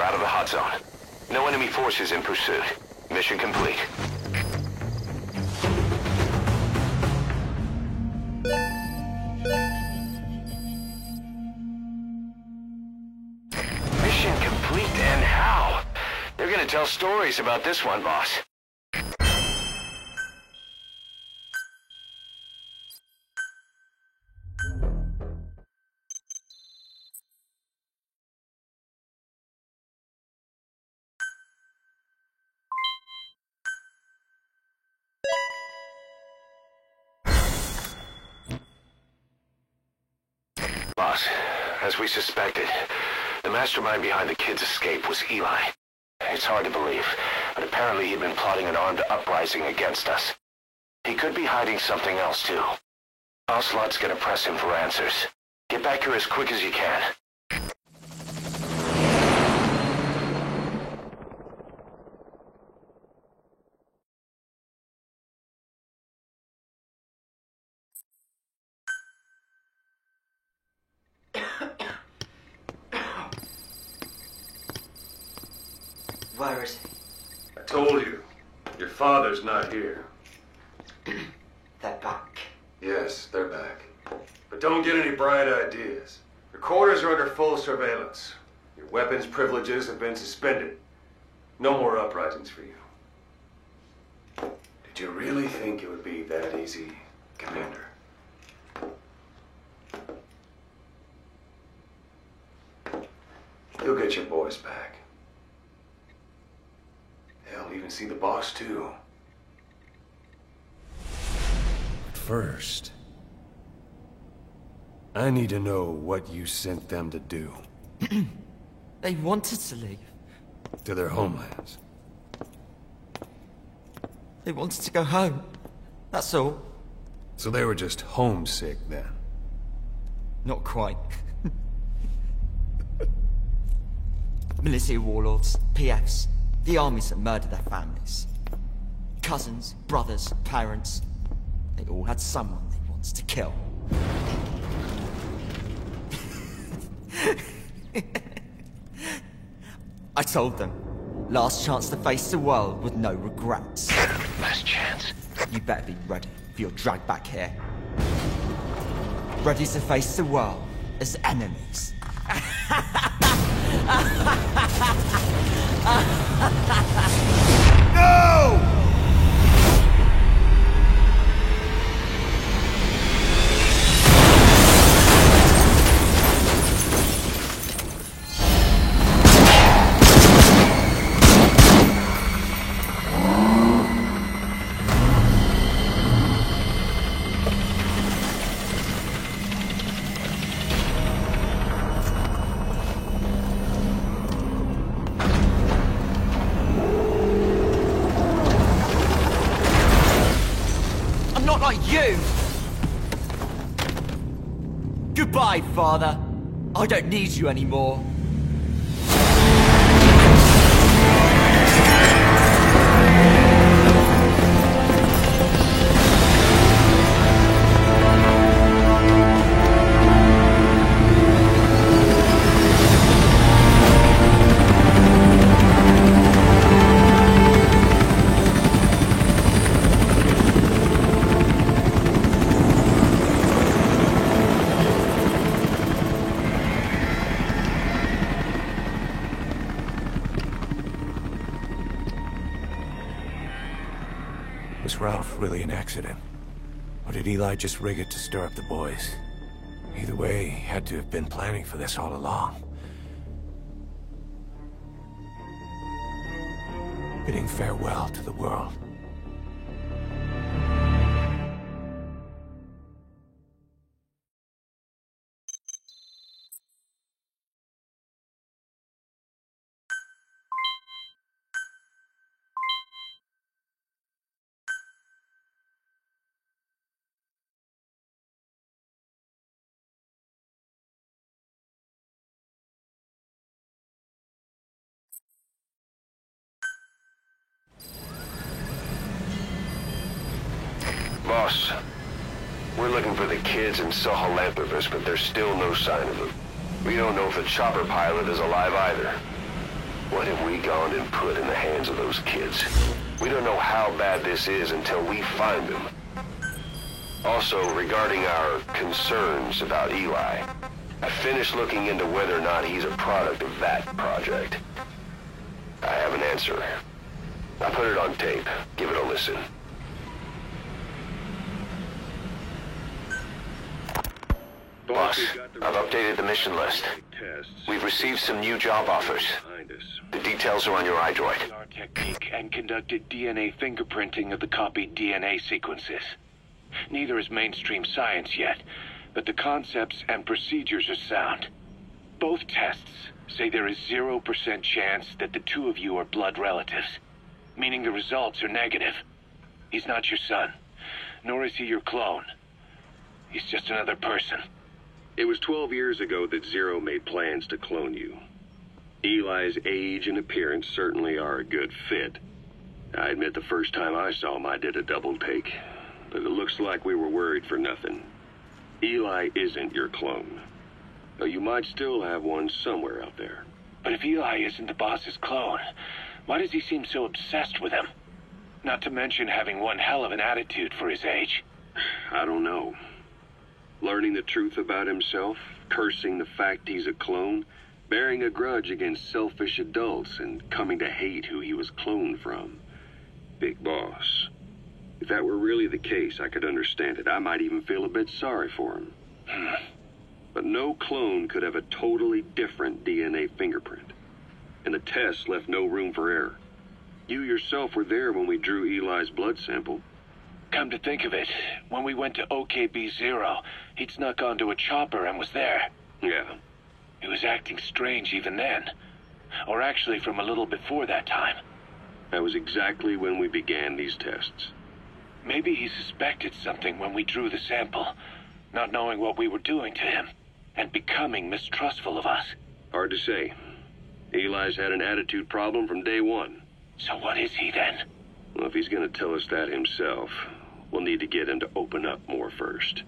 out of the hot zone. No enemy forces in pursuit. Mission complete. Mission complete, and how? They're gonna tell stories about this one, boss. Boss, as we suspected, the mastermind behind the kid's escape was Eli. It's hard to believe, but apparently he'd been plotting an armed uprising against us. He could be hiding something else, too. Ocelot's gonna press him for answers. Get back here as quick as you can. Where is he? I told you. Your father's not here. They're back. Yes, they're back. But don't get any bright ideas. Your quarters are under full surveillance. Your weapons privileges have been suspended. No more uprisings for you. Did you really think it would be that easy, Commander? You'll get your boys back. They'll even see the boss, too. First, I need to know what you sent them to do. They wanted to leave. To their homelands. They wanted to go home. That's all. So they were just homesick, then? Not quite. Militia warlords, PFs, the armies that murdered their families. Cousins, brothers, parents. They all had someone they wanted to kill. I told them, last chance to face the world with no regrets. Last chance. You better be ready for your drag back here. Ready to face the world as enemies. No! You! Goodbye, Father. I don't need you anymore. Was Ralph really an accident? Or did Eli just rig it to stir up the boys? Either way, he had to have been planning for this all along. Bidding farewell to the world. Boss, we're looking for the kids in Sahelanthropus, but there's still no sign of them. We don't know if the chopper pilot is alive either. What have we gone and put in the hands of those kids? We don't know how bad this is until we find them. Also, regarding our concerns about Eli, I finished looking into whether or not he's a product of that project. I have an answer. I put it on tape. Give it a listen. Boss, I've updated the mission list. We've received some new job offers. The details are on your iDroid. Our technique and conducted DNA fingerprinting of the copied DNA sequences. Neither is mainstream science yet, but the concepts and procedures are sound. Both tests say there is 0% chance that the two of you are blood relatives, meaning the results are negative. He's not your son, nor is he your clone. He's just another person. It was 12 years ago that Zero made plans to clone you. Eli's age and appearance certainly are a good fit. I admit the first time I saw him I did a double take, but it looks like we were worried for nothing. Eli isn't your clone, though you might still have one somewhere out there. But if Eli isn't the boss's clone, why does he seem so obsessed with him? Not to mention having one hell of an attitude for his age. I don't know. Learning the truth about himself, cursing the fact he's a clone, bearing a grudge against selfish adults, and coming to hate who he was cloned from. Big boss. If that were really the case, I could understand it. I might even feel a bit sorry for him. But no clone could have a totally different DNA fingerprint. And the test left no room for error. You yourself were there when we drew Eli's blood sample. Come to think of it, when we went to OKB-0, he'd snuck onto a chopper and was there. Yeah. He was acting strange even then. Or actually from a little before that time. That was exactly when we began these tests. Maybe he suspected something when we drew the sample, not knowing what we were doing to him, and becoming mistrustful of us. Hard to say. Eli's had an attitude problem from day one. So what is he then? Well, if he's going to tell us that himself, we'll need to get him to open up more first.